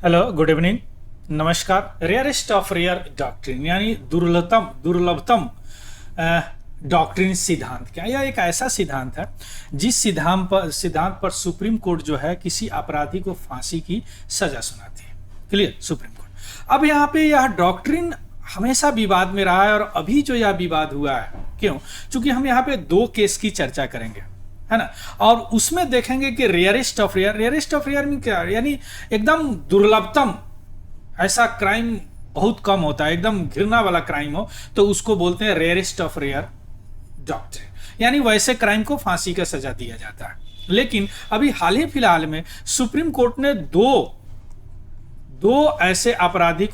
Hello, good evening, नमस्कार। Rarest of rare doctrine यानी दुर्लभतम doctrine सिद्धांत क्या? यह एक ऐसा सिद्धांत है जिस सिद्धांत पर सुप्रीम कोर्ट जो है किसी अपराधी को फांसी की सजा सुनाती है। क्लियर? Supreme court. अब यहाँ पे यह डॉक्ट्रिन हमेशा विवाद में रहा है और अभी जो यह विवाद हुआ है, क्यों? क्योंकि हम यहाँ पे दो केस की चर्चा करेंगे, है ना, और उसमें देखेंगे कि रेयरेस्ट ऑफ रेयर में क्या, यानी एकदम दुर्लभतम ऐसा क्राइम बहुत कम होता है, एकदम घृणा वाला क्राइम हो तो उसको बोलते हैं रेयरेस्ट ऑफ रेयर डॉक्ट्रिन, यानी वैसे क्राइम को फांसी का सजा दिया जाता है। लेकिन अभी हाल ही फिलहाल में सुप्रीम कोर्ट ने दो ऐसे अपराधी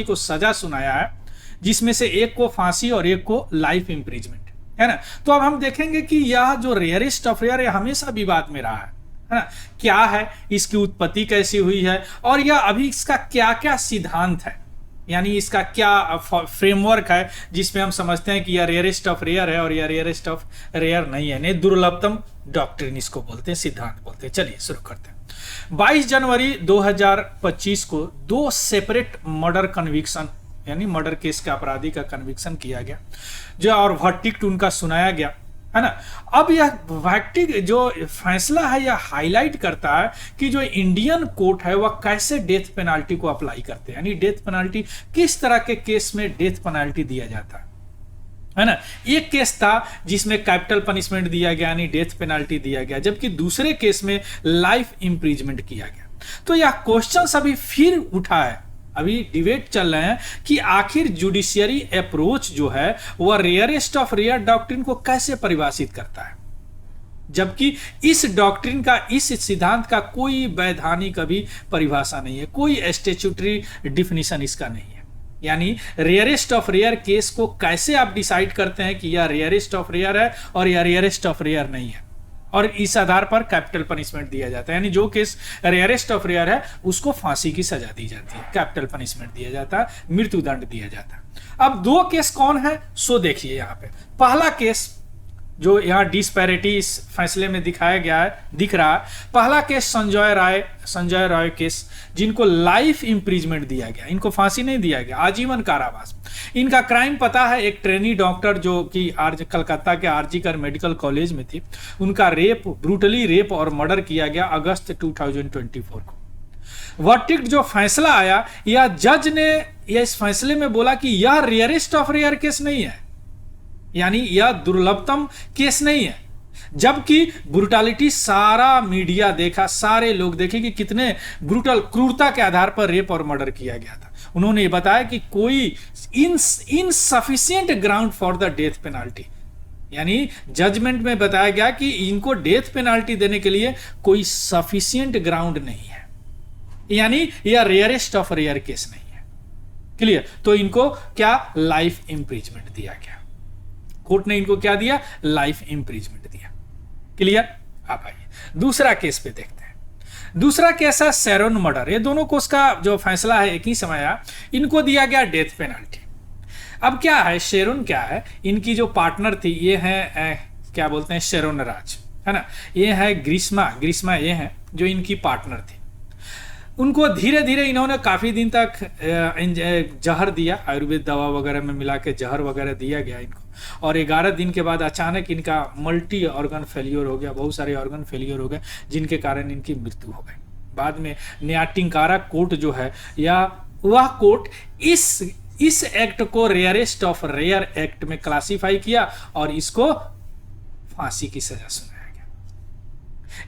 को सजा सुनाया है, जिसमें से एक को फांसी और एक को लाइफ इंप्रिजमेंट, है ना। तो अब हम देखेंगे कि यह जो रेयरेस्ट ऑफ रेयर हमेशा विवाद में रहा है ना, क्या है, इसकी उत्पत्ति कैसी हुई है और यह अभी इसका क्या क्या सिद्धांत है, यानी इसका क्या फ्रेमवर्क है जिसमें हम समझते हैं कि यह रेयरेस्ट ऑफ रेयर है और यह रेयरेस्ट ऑफ रेयर नहीं है, नहीं दुर्लभतम डॉक्ट्रिन इसको बोलते हैं, सिद्धांत बोलते हैं। चलिए शुरू करते हैं। 22 जनवरी 2025 को दो सेपरेट मर्डर कन्विक्शन यानी मर्डर केस के अपराधी का कन्विक्शन किया गया जो और वर्डिक्ट उनका सुनाया गया, है ना। अब यह वर्डिक्ट जो फैसला है यह हाईलाइट करता है कि जो इंडियन कोर्ट है वह कैसे डेथ पेनाल्टी को अप्लाई करते हैं, यानी डेथ पेनाल्टी किस तरह के केस में डेथ पेनाल्टी दिया जाता है ना। एक केस था जिसमें कैपिटल पनिशमेंट दिया गया यानी डेथ पेनाल्टी दिया गया, जबकि दूसरे केस में लाइफ इंप्रिजमेंट किया गया। तो यह क्वेश्चन अभी फिर उठा है, अभी डिबेट चल रहे हैं कि आखिर जुडिशियरी अप्रोच जो है वह रेयरेस्ट ऑफ रेयर डॉक्ट्रिन को कैसे परिभाषित करता है, जबकि इस डॉक्ट्रिन का, इस सिद्धांत का कोई वैधानिक अभी परिभाषा नहीं है, कोई स्टैट्यूटरी डिफिनीशन इसका नहीं है। यानी रेयरेस्ट ऑफ रेयर केस को कैसे आप डिसाइड करते हैं कि यह रेयरेस्ट ऑफ रेयर है और यह रेयरेस्ट ऑफ रेयर नहीं है, और इस आधार पर कैपिटल पनिशमेंट दिया जाता है, यानी जो केस रेयरेस्ट ऑफ रेयर है उसको फांसी की सजा दी जाती है, कैपिटल पनिशमेंट दिया जाता है, मृत्युदंड दिया जाता है। अब दो केस कौन है सो देखिए यहाँ पे। पहला केस जो यहाँ डिस्पैरिटी इस फैसले में दिखाया गया है, दिख रहा है, पहला केस संजय राय केस, जिनको लाइफ इंप्रिजमेंट दिया गया, इनको फांसी नहीं दिया गया, आजीवन कारावास। इनका क्राइम पता है, एक ट्रेनी डॉक्टर जो कि कलकत्ता के आरजीकर मेडिकल कॉलेज में थी, उनका ब्रूटली रेप और मर्डर किया गया अगस्त 2024 को। वर्डिक्ट जो फैसला आया, यह जज ने इस फैसले में बोला कि यह रेयरेस्ट ऑफ रेयर केस नहीं है, यानी यह दुर्लभतम केस नहीं है, जबकि ब्रूटलिटी सारा मीडिया देखा, सारे लोग देखे कि कितने ब्रूटल क्रूरता के आधार पर रेप और मर्डर किया गया था। उन्होंने बताया कि कोई insufficient ground for the death penalty, यानी जजमेंट में बताया गया कि इनको डेथ पेनाल्टी देने के लिए कोई सफिशिएंट ग्राउंड नहीं है, यानी यह रेयरेस्ट ऑफ रेयर केस नहीं है। क्लियर? तो इनको क्या लाइफ इंप्रिजमेंट दिया गया, कोर्ट ने इनको क्या दिया, लाइफ इंप्रिजमेंट दिया। क्लियर? आप आइए दूसरा केस पे देखते हैं। दूसरा केस है शेरोन मर्डर। ये दोनों को उसका जो फैसला है एक ही समय आया, इनको दिया गया डेथ पेनाल्टी। अब क्या है, शेरोन क्या है, इनकी जो पार्टनर थी ये है क्या बोलते हैं, शेरोन राज, है ना। ये है ग्रीष्मा ये है जो इनकी पार्टनर थी। उनको धीरे धीरे इन्होंने काफी दिन तक जहर दिया, आयुर्वेद दवा वगैरह में मिला के जहर वगैरह दिया गया इनको, और 11 दिन के बाद अचानक इनका मल्टी ऑर्गन फेलियर हो गया, बहुत सारे ऑर्गन फेलियर हो गए, जिनके कारण इनकी मृत्यु हो गई। बाद में न्याटिंकारा कोर्ट जो है, या वह कोर्ट इस एक्ट को रेयरेस्ट ऑफ रेयर एक्ट में क्लासिफाई किया और इसको फांसी की सजा सुनाया गया।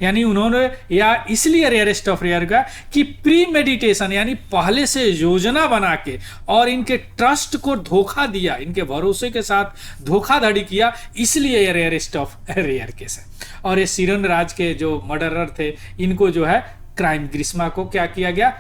यानी उन्होंने या इसलिए रेयरेस्ट ऑफ रेयर का कि प्री मेडिटेशन, यानी पहले से योजना बना के और इनके ट्रस्ट को धोखा दिया, इनके भरोसे के साथ धोखाधड़ी किया, इसलिए ये रेयरेस्ट ऑफ रेयर केस है। और ये शेरोन राज के जो मर्डरर थे, इनको जो है क्राइम ग्रीष्मा को क्या किया गया,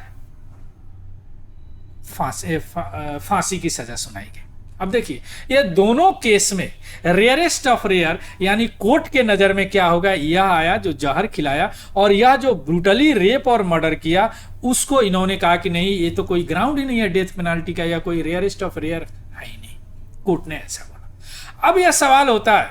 फांसी की सजा सुनाई गई। अब देखिए ये दोनों केस में रेयरेस्ट ऑफ रेयर यानी कोर्ट के नजर में क्या होगा, यह आया जो जहर खिलाया और यह जो ब्रूटली रेप और मर्डर किया, उसको इन्होंने कहा कि नहीं, ये तो कोई ग्राउंड ही नहीं है डेथ पेनाल्टी का, या कोई रेयरेस्ट ऑफ रेयर है ही नहीं। कोर्ट ने ऐसा बोला। अब यह सवाल होता है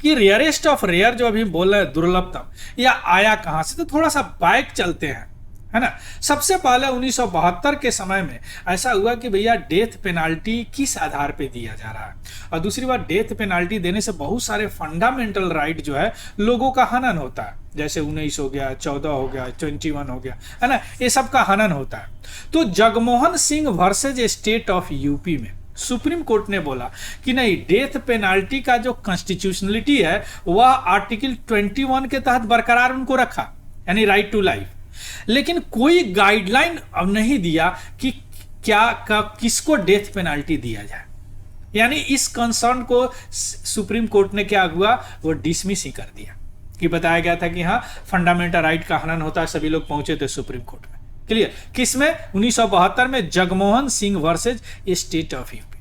कि रेयरेस्ट ऑफ रेयर जो अभी बोल रहे हैं दुर्लभतम, यह आया कहां से, तो थोड़ा सा बैक चलते हैं, है ना। सबसे पहले 1972 के समय में ऐसा हुआ कि भैया डेथ पेनाल्टी किस आधार पे दिया जा रहा है, और दूसरी बात डेथ पेनाल्टी देने से बहुत सारे फंडामेंटल राइट जो है लोगों का हनन होता है, जैसे 19 हो गया, 14 हो गया, 21 हो गया, है ना, ये सब का हनन होता है। तो Jagmohan Singh versus state of UP में सुप्रीम कोर्ट ने बोला कि नहीं, डेथ पेनाल्टी का जो कॉन्स्टिट्यूशनलिटी है वह आर्टिकल 21 के तहत बरकरार उनको रखा, यानी राइट टू लाइफ, लेकिन कोई गाइडलाइन अब नहीं दिया कि किसको डेथ पेनाल्टी दिया जाए। यानी इस कंसर्न को सुप्रीम कोर्ट ने क्या हुआ, वो डिसमिस ही कर दिया, कि बताया गया था कि हाँ फंडामेंटल राइट का हनन होता है, सभी लोग पहुंचे थे सुप्रीम कोर्ट में। क्लियर। किसमें? 1972 में Jagmohan Singh versus state of UP.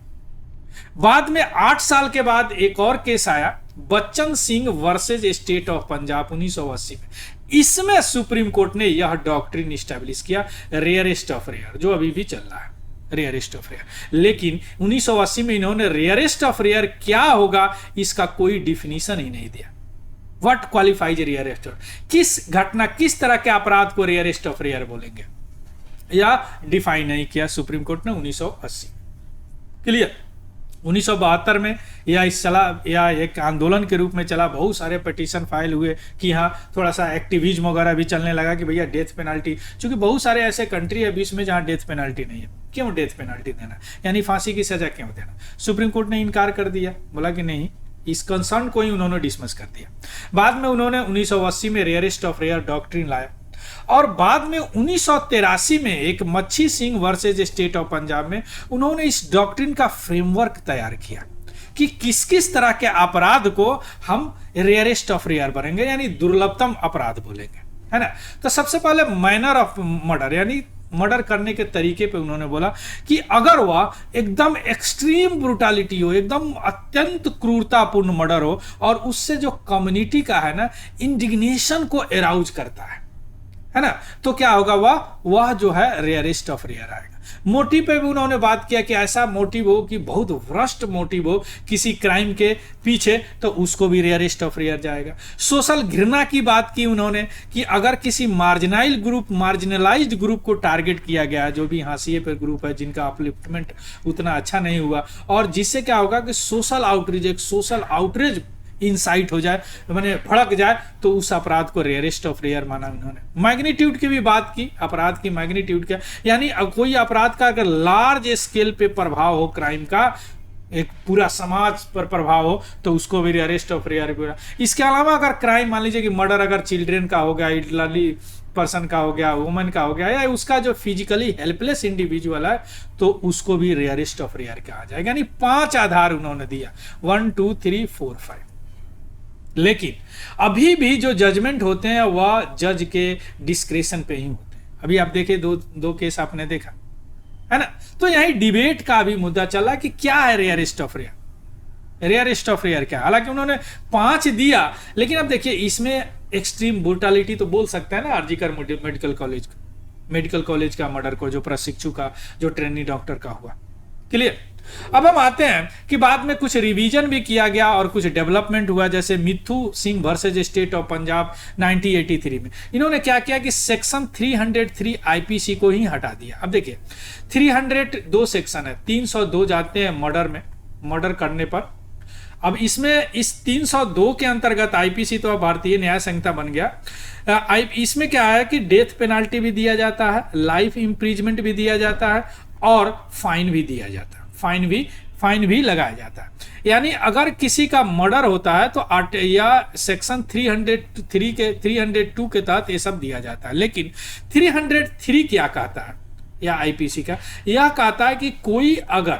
बाद में 8 साल के बाद एक और केस आया, Bachchan Singh versus state of Punjab 1980 में। इसमें सुप्रीम कोर्ट ने यह डॉक्ट्रिन स्टैब्लिश किया, रेयरेस्ट ऑफ रेयर, जो अभी भी चल रहा है, रेयरेस्ट ऑफ रेयर। लेकिन 1980 में इन्होंने रेयरेस्ट ऑफ रेयर क्या होगा इसका कोई डिफिनीशन ही नहीं दिया। व्हाट क्वालिफाइज रेयरेस्ट ऑफ, किस घटना, किस तरह के अपराध को रेयरेस्ट ऑफ रेयर बोलेंगे, या डिफाइन नहीं किया सुप्रीम कोर्ट ने 1980। क्लियर। 1972 में या एक आंदोलन के रूप में चला, बहुत सारे पिटीशन फाइल हुए कि हाँ थोड़ा सा एक्टिविज्म वगैरह भी चलने लगा कि भैया डेथ पेनाल्टी, क्योंकि बहुत सारे ऐसे कंट्री है बीच में जहाँ डेथ पेनाल्टी नहीं है, क्यों डेथ पेनाल्टी देना, यानी फांसी की सजा क्यों देना। सुप्रीम कोर्ट ने इनकार कर दिया, बोला कि नहीं, इस कंसर्न को ही उन्होंने डिसमिस कर दिया। बाद में उन्होंने 1980 में रेयरेस्ट ऑफ रेयर डॉक्ट्रिन लाया, और बाद में 1983 में एक मच्छी Singh versus state of Punjab में उन्होंने इस डॉक्ट्रिन का फ्रेमवर्क तैयार किया कि किस किस तरह के अपराध को हम रेयरेस्ट ऑफ रेयर बनेंगे, यानी दुर्लभतम अपराध बोलेंगे, है ना। तो सबसे पहले मैनर ऑफ मर्डर, यानी मर्डर करने के तरीके पे उन्होंने बोला कि अगर वह एकदम एक्सट्रीम ब्रूटालिटी हो, एकदम अत्यंत क्रूरतापूर्ण मर्डर हो, और उससे जो कम्युनिटी का है ना इंडिग्नेशन को एराउज करता है ना, तो क्या होगा, वह जो है रेयरेस्ट ऑफ रेयर आएगा। मोटिव पे भी उन्होंने बात किया कि ऐसा मोटिव हो कि बहुत व्रस्ट मोटिव हो किसी क्राइम के पीछे, तो उसको भी रेयरेस्ट ऑफ रेयर जाएगा। सोशल घृणा की बात की उन्होंने कि अगर किसी मार्जिनलाइज्ड ग्रुप को टारगेट किया गया, जो भी हाशिए पे ग्रुप है, जिनका अपलिफ्टमेंट उतना अच्छा नहीं हुआ, और जिससे क्या होगा कि सोशल आउटरीच इंसाइट हो जाए, माने भड़क जाए, तो उस अपराध को रेयरेस्ट ऑफ रेयर माना उन्होंने। मैग्नीट्यूड की भी बात की, अपराध की मैग्नीट्यूड क्या, यानी कोई अपराध का अगर लार्ज स्केल पे प्रभाव हो, क्राइम का एक पूरा समाज पर प्रभाव हो, तो उसको भी रेयरेस्ट ऑफ रेयर। इसके अलावा अगर क्राइम, मान लीजिए कि मर्डर अगर चिल्ड्रेन का हो गया, इल्डरली पर्सन का हो गया, वुमन का हो गया, या उसका जो फिजिकली हेल्पलेस इंडिविजुअल है, तो उसको भी रेयरेस्ट ऑफ रेयर कहा जाएगा। यानी 5 आधार उन्होंने दिया, 1 2 3 4 5। लेकिन अभी भी जो जजमेंट होते हैं वह जज के डिस्क्रेशन पे ही होते हैं। अभी आप देखें, दो केस आपने देखा है ना, तो यही डिबेट का भी मुद्दा चला कि क्या है rarest of rare, rarest of rare क्या। हालांकि उन्होंने 5 दिया, लेकिन अब देखिए इसमें एक्सट्रीम ब्रूटालिटी तो बोल सकते हैं ना, आरजीकर मेडिकल कॉलेज का मर्डर को, जो प्रशिक्षु का, जो ट्रेनी डॉक्टर का हुआ। क्लियर। अब हम आते हैं कि बाद में कुछ रिवीजन भी किया गया और कुछ डेवलपमेंट हुआ, जैसे मिथु Singh versus state of Punjab 1983 में इन्होंने क्या किया कि सेक्शन 303 आईपीसी को ही हटा दिया। अब देखिए 302 सेक्शन है, 302 जाते हैं मर्डर में, मर्डर करने पर। अब इसमें इस 302 के अंतर्गत आईपीसी तो अब भारतीय न्याय संहिता बन गया। इसमें क्या है कि डेथ पेनाल्टी भी दिया जाता है, लाइफ इम्प्रीजमेंट भी दिया जाता है, और फाइन भी दिया जाता है, फाइन भी लगाया जाता है। यानी अगर किसी का मर्डर होता है तो या सेक्शन 302 के तहत ये सब दिया जाता है। लेकिन 303 क्या कहता है, या आईपीसी का यह कहता है कि कोई अगर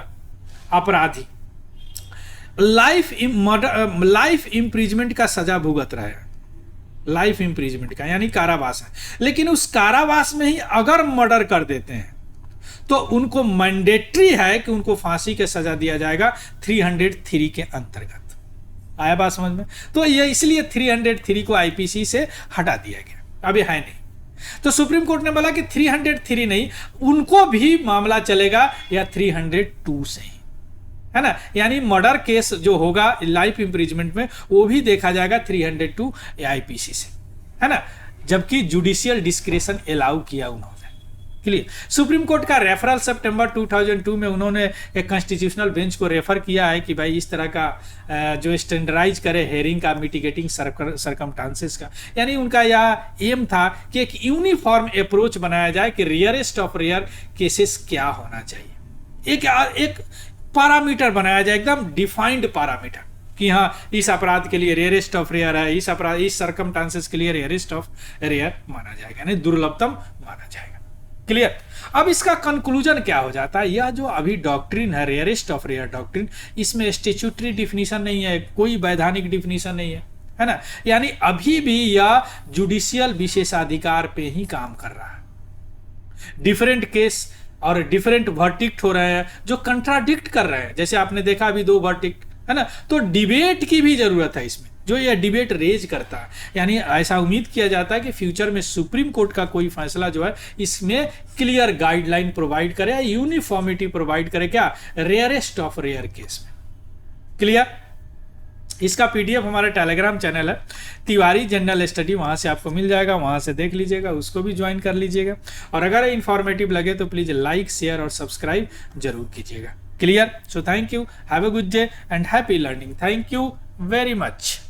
अपराधी लाइफ इम्प्रीजमेंट का सजा भुगत रहे, लाइफ इम्प्रीजमेंट का यानी कारावास है, लेकिन उस कारावास में ही अगर मर्डर कर देते हैं तो उनको मैंडेटरी है कि उनको फांसी के सजा दिया जाएगा 303 के अंतर्गत। आया बात समझ में? तो ये इसलिए 303 को आईपीसी से हटा दिया गया, अब ये है नहीं। तो सुप्रीम कोर्ट ने बोला कि 303 नहीं, उनको भी मामला चलेगा या 302 से ही, है ना। यानी मर्डर केस जो होगा लाइफ इम्प्रीजमेंट में, वो भी देखा जाएगा 302 आईपीसी से, है ना। जबकि जुडिशियल डिस्क्रेशन अलाउ किया उन्होंने। क्लियर। सुप्रीम कोर्ट का रेफरल सितंबर 2002 में उन्होंने एक कॉन्स्टिट्यूशनल बेंच को रेफर किया है कि भाई इस तरह का जो स्टैंडर्डाइज करे हेयरिंग का, मिटिगेटिंग सरकमस्टांसेस का, यानी उनका यह एम था कि एक यूनिफॉर्म अप्रोच बनाया जाए कि रेयरेस्ट ऑफ रेयर केसेस क्या होना चाहिए, एक पैरामीटर बनाया जाए, एकदम डिफाइंड पैरामीटर कि हाँ इस अपराध के लिए रेयरेस्ट ऑफ रेयर है, इस सरकमस्टांसेस के लिए रेयरेस्ट ऑफ रेयर माना जाएगा, यानी दुर्लभतम माना जाएगा। क्लियर। अब इसका कंक्लूजन क्या हो जाता है, यह जो अभी डॉक्ट्रिन है रेयरेस्ट ऑफ रेयर डॉक्ट्रिन, इसमें स्टैट्यूटरी डिफिनीशन नहीं है, कोई वैधानिक डिफिनीशन नहीं है ना, यानी अभी भी यह जुडिशियल विशेषाधिकार पे ही काम कर रहा है। डिफरेंट केस और डिफरेंट वर्डिक्ट हो रहे हैं जो कंट्राडिक्ट कर रहे हैं, जैसे आपने देखा अभी 2 वर्डिक्ट है ना, तो डिबेट की भी जरूरत है इसमें, जो यह डिबेट रेज करता है। यानी ऐसा उम्मीद किया जाता है कि फ्यूचर में सुप्रीम कोर्ट का कोई फैसला जो है इसमें क्लियर गाइडलाइन प्रोवाइड करे, यूनिफॉर्मिटी प्रोवाइड करे, क्या रेयरेस्ट ऑफ रेयर केस में। क्लियर। इसका पीडीएफ हमारे टेलीग्राम चैनल है तिवारी जनरल स्टडी, वहां से आपको मिल जाएगा, वहां से देख लीजिएगा, उसको भी ज्वाइन कर लीजिएगा। और अगर इंफॉर्मेटिव लगे तो प्लीज लाइक, शेयर और सब्सक्राइब जरूर कीजिएगा। Clear. So thank you, have a good day and happy learning. Thank you very much.